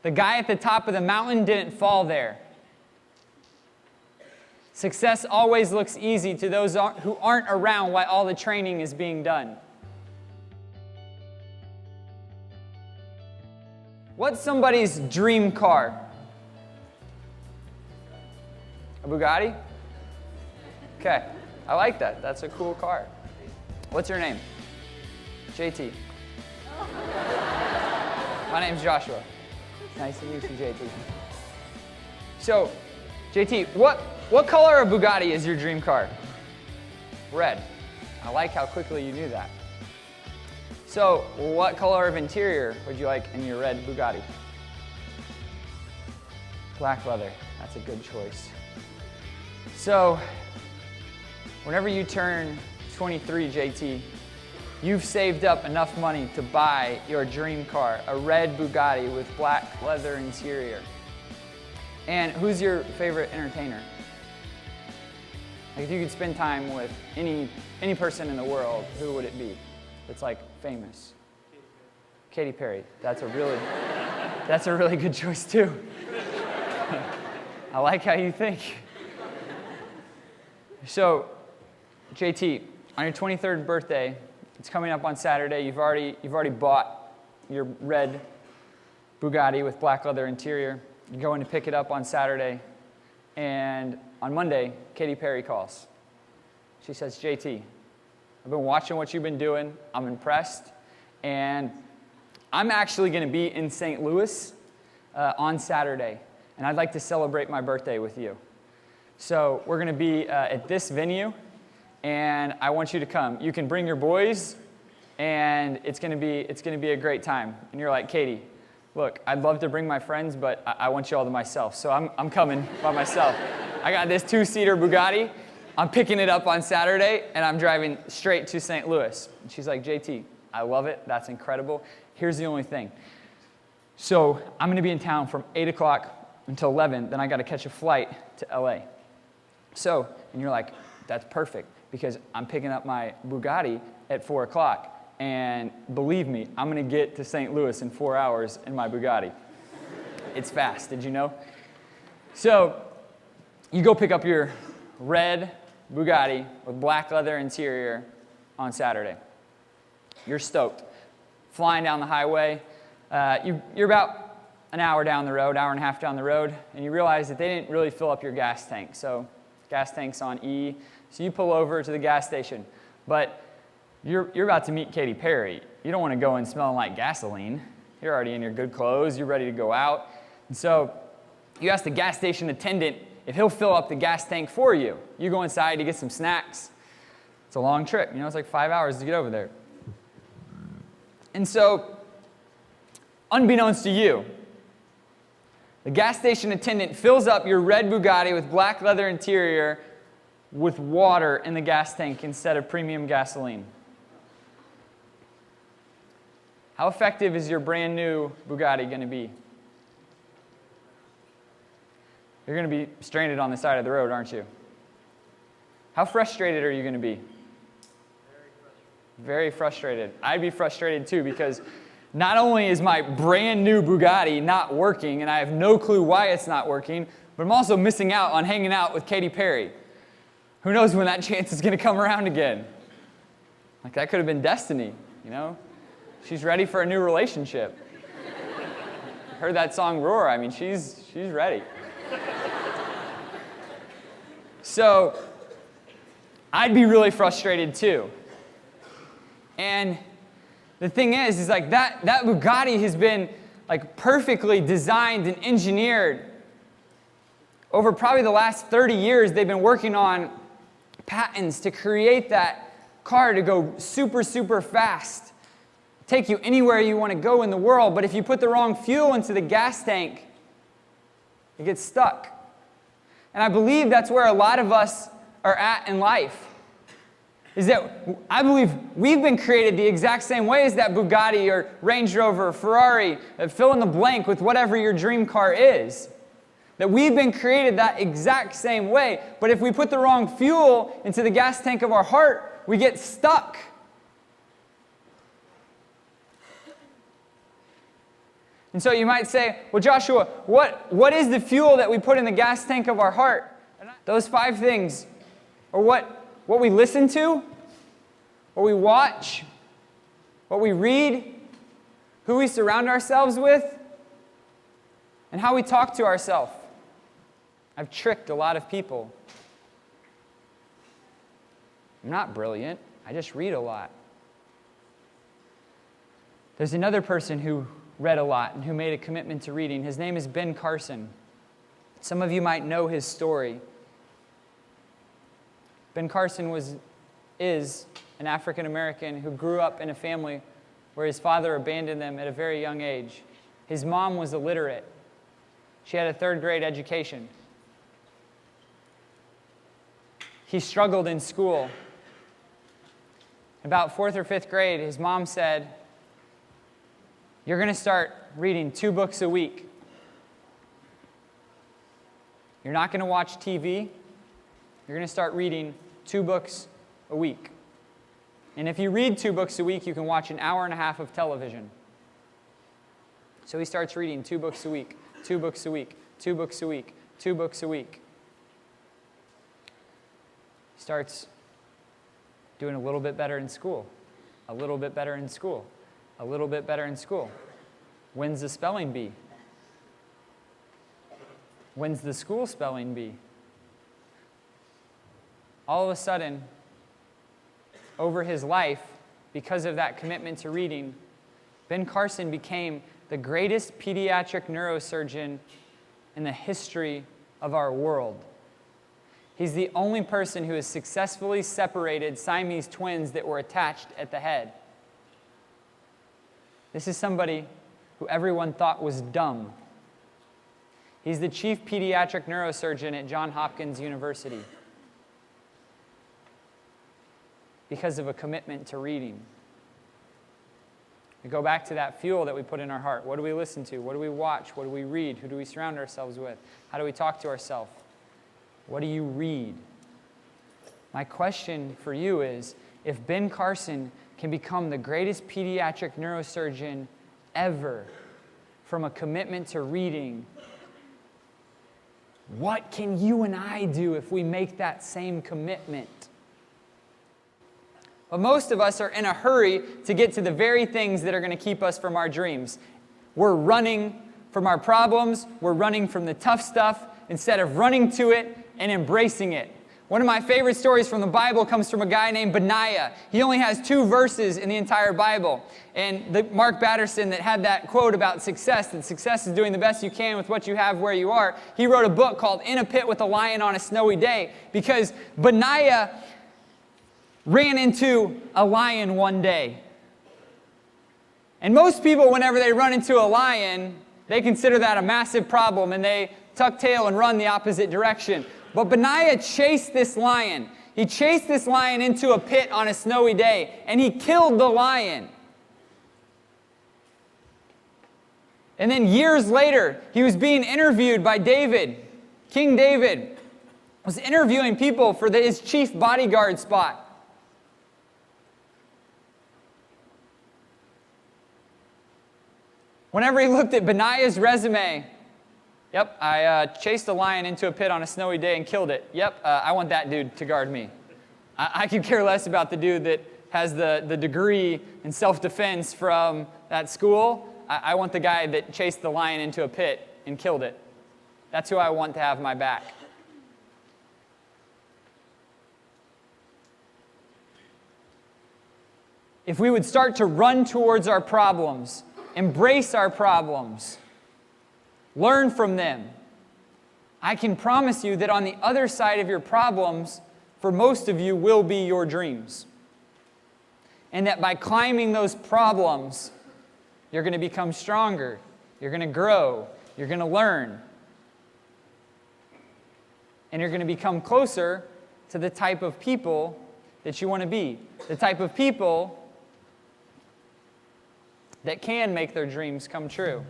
The guy at the top of the mountain didn't fall there. Success always looks easy to those who aren't around while all the training is being done. What's somebody's dream car? A Bugatti? Okay, I like that. That's a cool car. What's your name? JT. My name's Joshua. Nice to meet you, JT. So, JT, what color of Bugatti is your dream car? Red. I like how quickly you knew that. So, what color of interior would you like in your red Bugatti? Black leather. That's a good choice. So, whenever you turn 23, JT, you've saved up enough money to buy your dream car, a red Bugatti with black leather interior. And who's your favorite entertainer? Like if you could spend time with any person in the world, who would it be? That's like famous. Katy Perry. That's a really good choice too. I like how you think. So, JT, on your 23rd birthday, it's coming up on Saturday. You've already bought your red Bugatti with black leather interior. You're going to pick it up on Saturday, and on Monday, Katy Perry calls. She says, JT, I've been watching what you've been doing. I'm impressed, and I'm actually going to be in St. Louis on Saturday, and I'd like to celebrate my birthday with you. So we're going to be at this venue, and I want you to come. You can bring your boys, and it's going to be a great time. And you're like, Katie, look, I'd love to bring my friends, but I want you all to myself. So I'm coming by myself. I got this 2-seater Bugatti. I'm picking it up on Saturday, and I'm driving straight to St. Louis. And she's like, JT, I love it. That's incredible. Here's the only thing. So I'm going to be in town from 8 o'clock until 11. Then I got to catch a flight to LA. So, and you're like, that's perfect, because I'm picking up my Bugatti at 4 o'clock. And believe me, I'm going to get to St. Louis in 4 hours in my Bugatti. It's fast, did you know? So you go pick up your red Bugatti with black leather interior on Saturday. You're stoked. Flying down the highway. You're about an hour down the road, hour and a half down the road, and you realize that they didn't really fill up your gas tank. So gas tank's on E. So you pull over to the gas station. But you're about to meet Katy Perry. You don't want to go in smelling like gasoline. You're already in your good clothes. You're ready to go out. And so you ask the gas station attendant if he'll fill up the gas tank for you. You go inside to get some snacks. It's a long trip. You know, it's like 5 hours to get over there. And so, unbeknownst to you, the gas station attendant fills up your red Bugatti with black leather interior with water in the gas tank instead of premium gasoline. How effective is your brand new Bugatti going to be? You're going to be stranded on the side of the road, aren't you? How frustrated are you going to be? Very frustrated. I'd be frustrated too, because not only is my brand new Bugatti not working, and I have no clue why it's not working, but I'm also missing out on hanging out with Katy Perry. Who knows when that chance is going to come around again? Like, that could have been destiny, you know? She's ready for a new relationship. Heard that song Roar. I mean, she's ready. So, I'd be really frustrated too. And the thing is like that Bugatti has been like perfectly designed and engineered. Over probably the last 30 years, they've been working on patents to create that car to go super, super fast. Take you anywhere you want to go in the world, but if you put the wrong fuel into the gas tank, it gets stuck. And I believe that's where a lot of us are at in life. Is that I believe we've been created the exact same way as that Bugatti or Range Rover, Ferrari, fill in the blank with whatever your dream car is. That we've been created that exact same way, but if we put the wrong fuel into the gas tank of our heart, we get stuck. And so you might say, well, Joshua, what is the fuel that we put in the gas tank of our heart? Those 5 things are what we listen to, what we watch, what we read, who we surround ourselves with, and how we talk to ourselves. I've tricked a lot of people. I'm not brilliant. I just read a lot. There's another person who read a lot and who made a commitment to reading. His name is Ben Carson. Some of you might know his story. Ben Carson is an African American who grew up in a family where his father abandoned them at a very young age. His mom was illiterate. She had a 3rd grade education. He struggled in school. About 4th or 5th grade, his mom said, "You're going to start reading 2 books a week. You're not going to watch TV. You're going to start reading 2 books a week. And if you read 2 books a week, you can watch an hour and a half of television." So he starts reading 2 books a week, 2 books a week, 2 books a week, 2 books a week. He starts doing a little bit better in school, a little bit better in school, a little bit better in school. Wins the spelling bee. Wins the school spelling bee. All of a sudden, over his life, because of that commitment to reading, Ben Carson became the greatest pediatric neurosurgeon in the history of our world. He's the only person who has successfully separated Siamese twins that were attached at the head. This is somebody who everyone thought was dumb. He's the chief pediatric neurosurgeon at Johns Hopkins University because of a commitment to reading. We go back to that fuel that we put in our heart. What do we listen to? What do we watch? What do we read? Who do we surround ourselves with? How do we talk to ourselves? What do you read? My question for you is, if Ben Carson can become the greatest pediatric neurosurgeon ever from a commitment to reading, what can you and I do if we make that same commitment? But most of us are in a hurry to get to the very things that are going to keep us from our dreams. We're running from our problems. We're running from the tough stuff instead of running to it and embracing it. One of my favorite stories from the Bible comes from a guy named Benaiah. He only has 2 verses in the entire Bible. And Mark Batterson, that had that quote about success, that success is doing the best you can with what you have where you are, he wrote a book called In a Pit with a Lion on a Snowy Day, because Benaiah ran into a lion one day. And most people, whenever they run into a lion, they consider that a massive problem and they tuck tail and run the opposite direction. But Benaiah chased this lion. He chased this lion into a pit on a snowy day, and he killed the lion. And then years later, he was being interviewed by David. King David was interviewing people for his chief bodyguard spot. Whenever he looked at Benaiah's resume, yep, I chased a lion into a pit on a snowy day and killed it. Yep, I want that dude to guard me. I could care less about the dude that has the degree in self-defense from that school. I want the guy that chased the lion into a pit and killed it. That's who I want to have my back. If we would start to run towards our problems, embrace our problems, learn from them, I can promise you that on the other side of your problems, for most of you, will be your dreams. And that by climbing those problems, you're going to become stronger, you're going to grow, you're going to learn, and you're going to become closer to the type of people that you want to be, the type of people that can make their dreams come true.